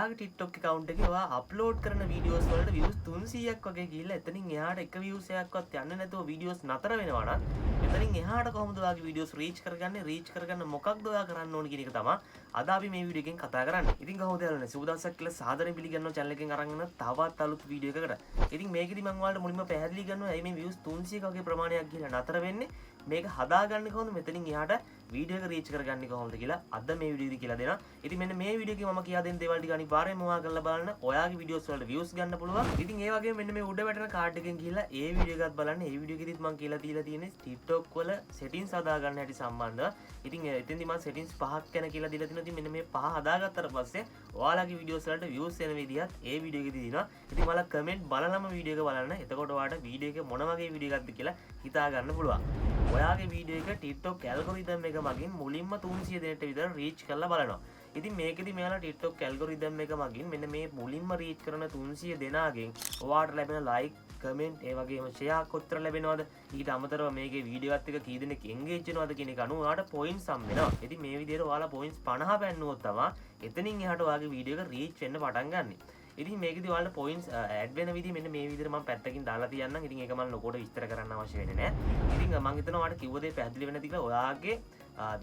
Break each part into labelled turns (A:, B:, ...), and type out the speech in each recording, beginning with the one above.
A: ඔයාගේ TikTok account එකේ ඔයා upload කරන videos වලට views 300ක් වගේ ගිහිල්ලා එතනින් එහාට එක views එකක්වත් යන්නේ නැතුව videos නතර වෙනවා නම් එතනින් එහාට කොහොමද ඔයාගේ videos reach කරගන්න මොකක්ද ඔයා කරන්න ඕන කියන එක තමයි අද අපි මේ වීඩියෝ එකෙන් කතා කරන්නේ. ඉතින් කොහොමද යාළුවනේ සුබ දවසක් කියලා සාදරයෙන් පිළිගන්නවා channel එකෙන් අරන් එන තවත් අලුත් වීඩියෝ එකකට. ඉතින් මේකෙදි මම ඔයාලට මුලින්ම පැහැදිලි කරනවා ඇයි මේ views 300ක වගේ ප්‍රමාණයක් ගිහිල්ලා නතර වෙන්නේ. මේක හදාගන්නේ කොහොමද මෙතනින් එහාට වීඩියෝ එක රීච් කරගන්නේ කොහොමද කියලා අද මේ වීඩියෝ එකේදී කියලා දෙනවා. ඉතින් මෙන්න මේ වීඩියෝ එකේ මම කියා දෙන දේවල් ටික අනිවාර්යයෙන්ම ඔයා කරලා බලන්න. ඔයාගේ වීඩියෝස් වලට views ගන්න පුළුවන්. ඉතින් ඒ වගේම මෙන්න මේ උඩ වැටෙන කාඩ් එකෙන් ගිහිල්ලා ඒ වීඩියෝ එකත් බලන්න. ඒ වීඩියෝ එකේදීත් මම කියලා දීලා තියෙන්නේ TikTok වල settings හදාගන්න හැටි සම්බන්ධව. ඉතින් එතෙන්දී මම settings පහක් ගැන කියලා දීලා තිනවා. ඉතින් මෙන්න මේ පහ හදාගත්තට පස්සේ ඔයාලගේ වීඩියෝස් වලට views එන විදිහත් ඒ වීඩියෝ එකේදී දිනවා. ඉතින් ඔයාලා කමෙන්ට් බලලම වීඩියෝ එක බලන්න. එතකොට ඔයාලට වීඩියෝ එක මොන වගේ වීඩියෝ එකක්ද කියලා හිතා ගන්න පුළුවන්. ඔයාගේ වීඩියෝ එක TikTok ඇල්ගොරිතම් එක මගින් මුලින්ම 300 දෙනෙක්ට විතර රීච් කරලා බලනවා. ඉතින් මේකෙදි මෙයාලා TikTok ඇල්ගොරිතම් එක මගින් මෙන්න මේ මුලින්ම රීච් කරන 300 දෙනාගෙන් ඔයාට ලැබෙන ලයික්, කමෙන්ට්, ඒ වගේම ෂෙයා කොච්චර ලැබෙනවද? ඊට අමතරව මේකේ වීඩියෝ එකත් එක්ක කී දෙනෙක් එන්ගේජ් වෙනවද කියන එක අනුව ඔයාට පොයින්ට්ස් හම්බ වෙනවා. ඉතින් මේ විදිහට ඔයාලා පොයින්ට්ස් 50 පැන්නුවොත් තමයි එතනින් එහාට ඔයාගේ වීඩියෝ එක රීච් වෙන්න පටන් ගන්නෙ. ඉතින් මේකෙදි ඔයාලට පොයින්ට්ස් ඇඩ් වෙන විදිහ මෙන්න මේ විදිහට මම පැත්තකින් දාලා තියන්නම්. ඉතින් ඒක මම ලොකෝට විස්තර කරන්න අවශ්‍ය වෙන්නේ නැහැ. ඉතින් මම හිතනවා ඔයාලට කිව්ව දේ පැහැදිලි වෙන්න තියලා ඔයාගේ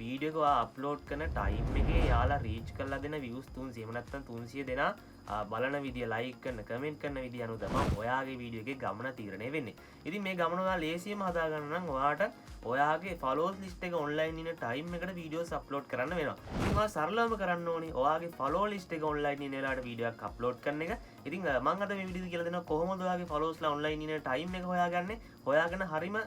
A: වීඩියෝ එක ඔයා අප්ලෝඩ් කරන ටයිම් එකේ යාලා රීච් කරලා දෙන views 300 එහෙම නැත්නම් 300 දෙනා බලන විදිය, ලයික් කරන, කමෙන්ට් කරන විදිය අනුව තමයි ඔයාගේ වීඩියෝ එකේ ගමන තීරණය වෙන්නේ. ඉතින් මේ ගමන ඔයා ලේසියෙන්ම හදා ගන්න නම් ඔයාට ඔයාගේ followers list එක online ඉන්න time එකට videos upload කරන්න වෙනවා. ඉතින් ඔයා සරලවම කරන්න ඕනේ ඔයාගේ follower list එක online ඉන්න වෙලාවට වීඩියෝ එකක් upload කරන එක. ඉතින් මම අද මේ වීඩියෝ කියලා දෙනවා කොහොමද ඔයාගේ followers ලා online ඉන්න time එක හොයාගන්නේ. හොයාගෙන හරිම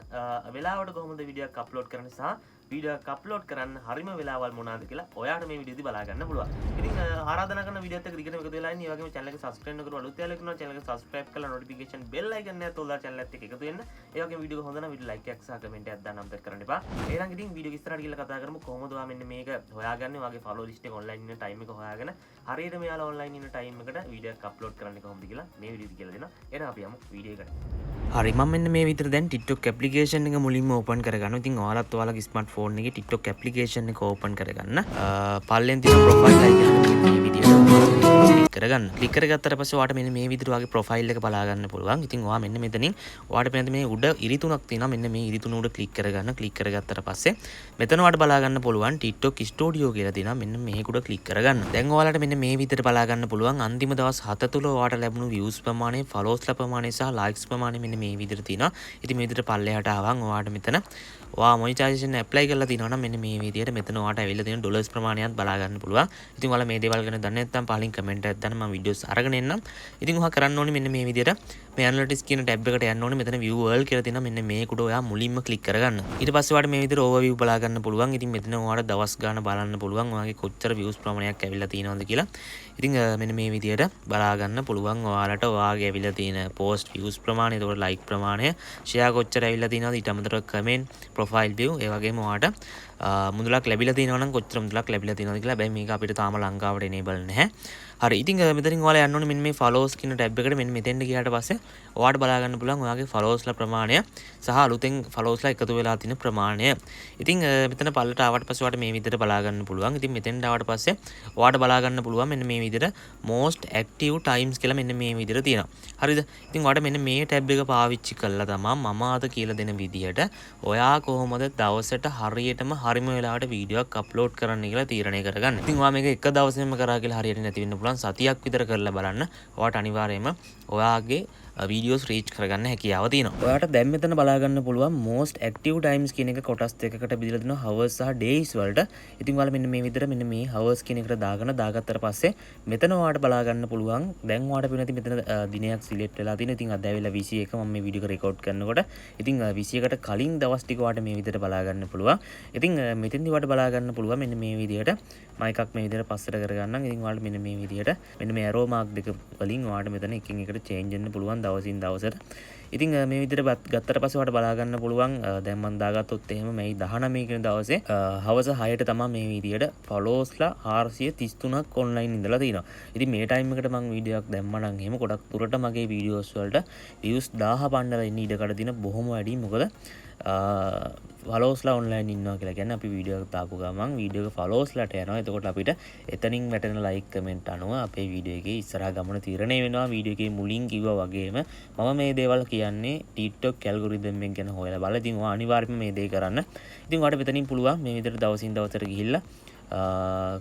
A: වෙලාවට කොහොමද වීඩියෝ එකක් upload කරන්නේ සහ වීඩියෝ එකක් අප්ලෝඩ් කරන්න හරිම වෙලාවල් මොනවාද කියලා ඔයාට මේ වීඩියෝදී බලා ගන්න පුළුවන්. ඉතින් ආරාධනා කරන වීඩියෝත් එක්ක දිගටම එකතු වෙලා ඉන්න. ඒ වගේම channel එක subscribe නොකරන අලුත් යාළුවෙක් ඉන්නවා channel එක subscribe කරලා notification bell icon එකත් ඔයාලා channel එකත් එක්ක එකතු වෙන්න. ඒ වගේම වීඩියෝ එක හොඳ නම් වීඩියෝ like එකක් සහ comment එකක් දාන්න අමතක කරන්න එපා. එහෙනම් ඉතින් වීඩියෝ එක ඉස්සරහට ගිහලා කතා කරමු කොහොමද ඔයා මෙන්න මේක හොයාගන්නේ. ඔයාගේ follow list එක online ඉන්න time එක හොයාගෙන හරියට මෙයාලා online ඉන්න time එකට වීඩියෝ එකක් අප්ලෝඩ් කරන්නේ කොහොමද කියලා මේ වීඩියෝදී කියලා දෙනවා. එහෙනම් අපි යමු වීඩියෝ එකට.
B: හරි මම මෙන්න මේ විදිහට දැන් TikTok application එක මුලින්ම open කරගන්නවා. ඉතින් ඔයාලත් ඔයාලගේ smartphone එකේ TikTok application එක open කරගන්න. පල්ලෙන් තියෙන profile icon එක මේ විදිහට ක්ලික් කරගන්න. ක්ලික් කරගත්තට පස්සේ ඔයාට මෙන්න මේ විදිහට ඔයාගේ profile එක බලා ගන්න පුළුවන්. ඉතින් ඔයා මෙන්න මෙතනින් ඔයාට පේන මේ උඩ ඉරි තුනක් තියෙනවා. මෙන්න මේ ඉරි තුන උඩ ක්ලික් කරගන්න. ක්ලික් කරගත්තට පස්සේ මෙතන ඔයාට බලා ගන්න පුළුවන් TikTok studio කියලා තියෙනවා. මෙන්න මේක උඩ ක්ලික් කරගන්න. දැන් ඔයාලට මෙන්න මේ විදිහට බලා ගන්න පුළුවන් අන්තිම දවස් 7 තුල ඔයාට ලැබුණු views ප්‍රමාණය, followers ලා ප්‍රමාණය සහ likes ප්‍රමාණය මෙන්න මේ විදිහට තියෙනවා. ඉතින් මේ විදිහට පල්ලෙහාට ආවම ඔයාට මෙතන ඔයා මොනිටයිසේෂන් ඇප්ලයි කරලා තිනවා නම් මෙන්න මේ විදිහට මෙතන ඔයාට ඇවිල්ලා තියෙන ඩොලර්ස් ප්‍රමාණයත් බලා ගන්න පුළුවන්. ඉතින් ඔයාලා මේ දේවල් ගැන දන්නේ නැත්නම් පහලින් කමෙන්ට් එකක් දාන්න මම වීඩියෝස් අරගෙන එන්නම්. ඉතින් ඔයා කරන්න ඕනේ මෙන්න මේ විදිහට මේ ඇනලිටික්ස් කියන ටැබ් එකට යන්න ඕනේ. මෙතන view world කියලා තියෙනවා. මෙන්න මේකට ඔයා මුලින්ම ක්ලික් කරගන්න. ඊට පස්සේ ඔයාට මේ විදිහට overview බලා ගන්න පුළුවන්. ඉතින් මෙතන ඔයාට දවස් ගාන බලන්න පුළුවන්. ඔයාගේ කොච්චර views ප්‍රමාණයක් ඇවිල්ලා තියෙනවද කියලා. ඉතින් මෙන්න මේ විදිහට බලා ගන්න පුළුවන් ඔයාලට ඔයාගේ ඇවිල්ලා තියෙන post views ප්‍රමාණය, ඒතකොට like ප්‍රමාණය, share කොච්චර ඇවිල්ලා තියෙනවද, ඊට අමතරව comment, profile view, ඒ වගේම ඔයාට මුදලක් ලැබිලා තියෙනවා නම් කොච්චර මුදලක් ලැබිලා තියෙනවද කියලා. හැබැයි මේක අපිට තාම ලංකාවට enable නැහැ. හරි ඉතින් මෙතනින් ඔයාලා යන්න ඕනේ මෙන්න මේ followers කියන ටැබ් එකට. මෙන්න මෙතෙන්ට ගියාට පස්සේ ඔයාට බලා ගන්න පුළුවන් ඔයාගේ followers ලා ප්‍රමාණය සහ අලුතෙන් followers ලා එකතු වෙලා තියෙන ප්‍රමාණය. ඉතින් මෙතන පල්ලට ආවට පස්සේ ඔයාට මේ විදිහට බලා ගන්න පුළුවන්. ඉතින් මෙතෙන්ට ආවට පස්සේ ඔයාට බලා ගන්න පුළුවන් මෙන්න මේ විදිහට most active times කියලා මෙන්න මේ විදිහට තියෙනවා. හරිද? ඉතින් ඔයාට මෙන්න මේ ටැබ් එක පාවිච්චි කළා තමයි මම අද කියලා දෙන විදිහට ඔයා කොහොමද දවසට හරියටම හරිම වෙලාවට වීඩියෝ එකක් අප්ලෝඩ් කරන්න කියලා තීරණය කරගන්න. ඉතින් ඔයා මේක එක දවසෙම කරා කියලා හරියට නැති වෙන්න පුළුවන්. සතියක් විතර කරලා බලන්න. ඔයාට අනිවාර්යයෙන්ම ඔයාගේ videos reach කරගන්න හැකියාව තියෙනවා. ඔයාට දැන් මෙතන බලා ගන්න පුළුවන් most active times කියන එක කොටස් දෙකකට බෙදලා දෙනවා hours සහ days වලට. ඉතින් ඔයාලා මෙන්න මේ විදිහට මෙන්න මේ hours කියන එකට දාගත්තට පස්සේ මෙතන ඔයාට බලා ගන්න පුළුවන්. දැන් ඔයාට පේනවා මෙතන දිනයක් select වෙලා තියෙනවා. ඉතින් අද ඇවිල්ලා 21 මම මේ වීඩියෝ එක රෙකෝඩ් කරනකොට. ඉතින් 21කට කලින් දවස් ටික ඔයාට මේ විදිහට බලා ගන්න පුළුවන්. ඉතින් මෙතෙන්දි ඔයාට බලා ගන්න පුළුවන් මෙන්න මේ විදිහට මම එකක් මේ විදිහට පස්සට කරගන්නම්. ඉතින් ඔයාලට මෙන්න මේ විදිහට මෙන්න මේ arrow mark දෙක වලින් ඔයාට මෙතන එකින් එකට change වෙන්න පුළුවන් දවසින් දවසට. ඉතින් මේ විදිහට ගත්තට පස්සේ ඔයාලට බලා ගන්න පුළුවන් දැන් මම දාගත්තොත් එහෙම මේ 19 වෙනි දවසේ හවස 6ට තමයි මේ විදිහට followers ලා 433ක් online ඉඳලා තියෙනවා. ඉතින් මේ ටයිම් එකට මම වීඩියෝ එකක් දැම්මා නම් එහෙම ගොඩක් දුරට මගේ වීඩියෝස් වලට views 1000 පන්නලා ඉන්න ඉඩකඩ තියෙන බොහොම වැඩි. මොකද ෆලෝස්ලා ඔන්ලයින් ඉන්නවා කියලා කියන්නේ අපි වීඩියෝ එක දාපු ගමන් වීඩියෝ එක ෆලෝස්ලාට යනවා. එතකොට අපිට එතනින් වැටෙන ලයික් කමෙන්ට් අනුව අපේ වීඩියෝ එකේ ඉස්සරහා ගමන තීරණය වෙනවා. වීඩියෝ එකේ මුලින් කිව්වා වගේම මම මේ දේවල් කියන්නේ TikTok ඇල්ගොරිතම් එක ගැන හොයලා බලලා ඉතින් ඔයා අනිවාර්යයෙන්ම මේ දේ කරන්න. ඉතින් ඔයාලට මෙතනින් පුළුවන් මේ විදිහට දවසින් දවසට ගිහිල්ලා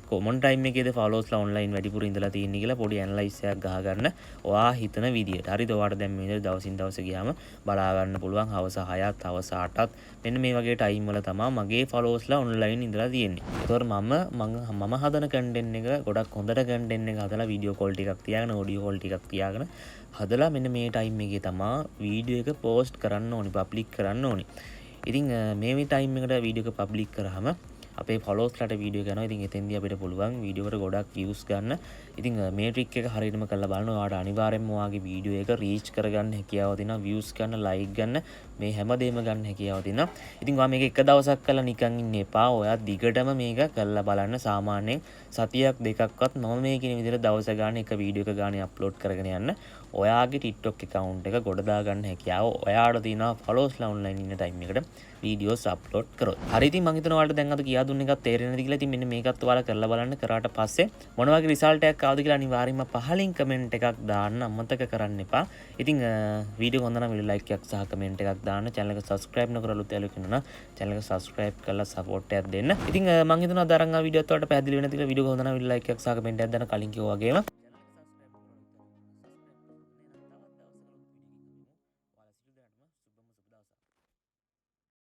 B: කොමන් ටයිම් එකේද ෆලෝස්ලා ඔන්ලයින් වැඩිපුර ඉඳලා තියෙන්නේ කියලා පොඩි ඇනලයිස් එකක් ගහගන්න ඔයා හිතන විදියට. හරිද? ඔයාට දැන් මේ විදිහට දවසින් දවස ගියාම බලා ගන්න පුළුවන් හවස 6ත් හවස 8ත් මෙන්න මේ වගේ ටයිම් වල තමයි මගේ ෆලෝස්ලා ඔන්ලයින් ඉඳලා තියෙන්නේ. ඒතකොට මම හදන කන්ටෙන්ට් එක ගොඩක් හොඳට කන්ටෙන්ට් එක හදලා වීඩියෝ කෝල් ටිකක් තියාගෙන ඔඩියෝ කෝල් ටිකක් තියාගෙන හදලා මෙන්න මේ ටයිම් එකේ තමයි වීඩියෝ එක පෝස්ට් කරන්න ඕනි, පබ්ලික් කරන්න ඕනි. ඉතින් මේ ටයිම් එකට වීඩියෝ එක පබ්ලික් කරාම අපේ ෆලෝස්ලාට වීඩියෝ කරනවා. ඉතින් එතෙන්දී අපිට පුළුවන් වීඩියෝ එකට ගොඩක් views ගන්න. ඉතින් මේ ට්‍රික් එක හරියටම කරලා බලන්න. ඔයාලට අනිවාර්යයෙන්ම ඔයාගේ වීඩියෝ එක රීච් කරගන්න හැකියාව තියෙනවා. views ගන්න, like ගන්න, මේ හැමදේම ගන්න හැකියාව තියෙනවා. ඉතින් ඔයා මේක එක දවසක් කරලා නිකන් ඉන්න එපා. ඔයා දිගටම මේක කරලා බලන්න. සාමාන්‍යයෙන් සතියක් දෙකක්වත් මම මේ කියන විදිහට දවස ගන්න එක වීඩියෝ එක ගන්න අප්ලෝඩ් කරගෙන යන්න. ඔයාගේ TikTok account එක ගොඩ දාගන්න හැකියාව ඔයාට තියෙනවා ෆලෝස්ලා ඔන්ලයින් ඉන්න ටයිම් එකට වීඩියෝස් අප්ලෝඩ් කරොත්. හරි ඉතින් මම හිතනවා ඔයාලට දැන් අද කියා දුන්න එකත් තේරෙන්නේ නැති කියලා. ඉතින් මෙන්න මේකත් ඔයාලා කරලා බලන්න. කරාට පස්සේ මොන වගේ රිසල්ට් එකක් ආවද කියලා අනිවාර්යයෙන්ම පහලින් කමෙන්ට් එකක් දාන්න අමතක කරන්න එපා. ඉතින් වීඩියෝ හොඳ නම් ලයික් එකක් සහ කමෙන්ට් එකක් දාන්න. channel එක subscribe නොකරලුත් යාළුවෝ කෙනා channel එක subscribe කරලා support එකක් දෙන්න. ඉතින් මම හිතනවා අද අරන් ආ වීඩියෝත් ඔයාලට පැහැදිලි වෙන ටික වීඩියෝ හොඳ නම් ලයික් එකක් සහ කමෙන්ට් එකක් දාන්න කලින් කිව්වා වගේම